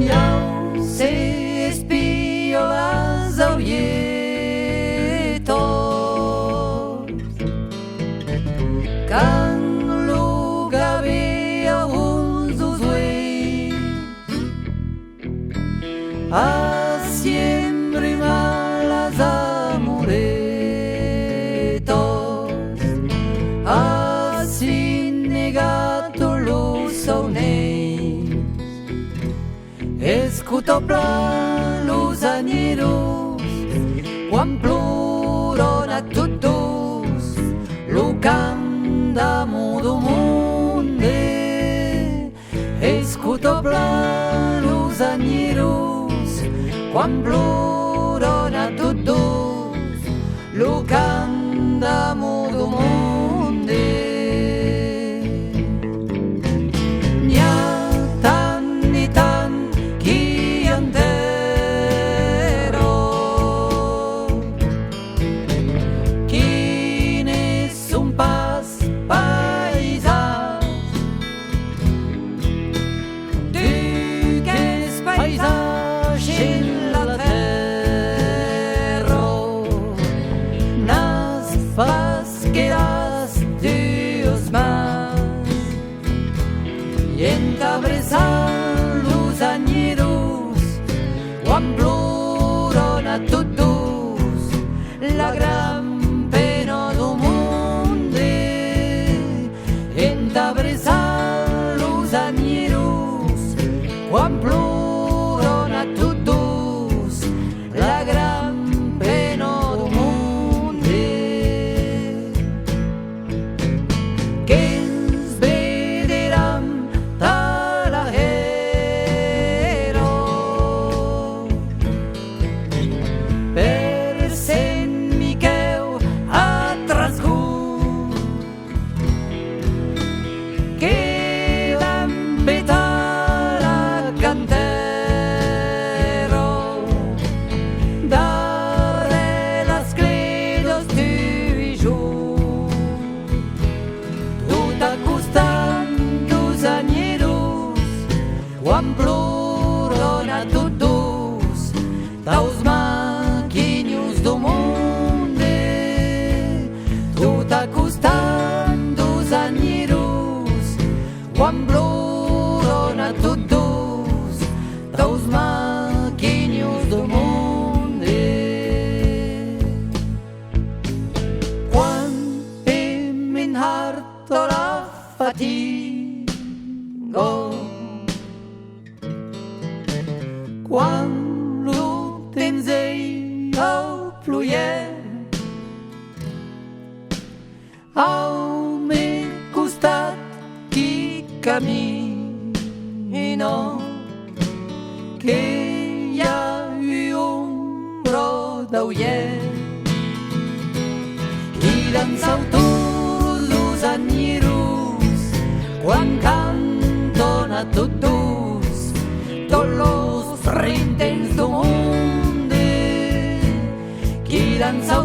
Jau se espiola zaujietos Can lugavea unzuzui A siempre malas amuretos A sin negato los auneis Escuto plan los añeros Quan ploron a todos Lo cantamo do monde Escuto plan los añeros Quan ploron a todos Lo cantamo do monde Entabresan los añeros Quan ploron a todos La gran pena do monde Entabresan los añeros Quan ploron a todos La gran pena do monde Que ens vederam Per Saint Miquel a trasgut que vam petar a cantero darre las credos tu i jo tot acostant dos añeros quan ploron a todos taus maquinhos do monde tot acostant dos añeros quan ploron a todos taus maquinhos do monde quan hem in hart la fatigo quan lo temps ei au pluyer au meu costat qui camino que hi ha un bro d'auller i dansau tots los añeros quan canton a todos los rintens do monde qui dansau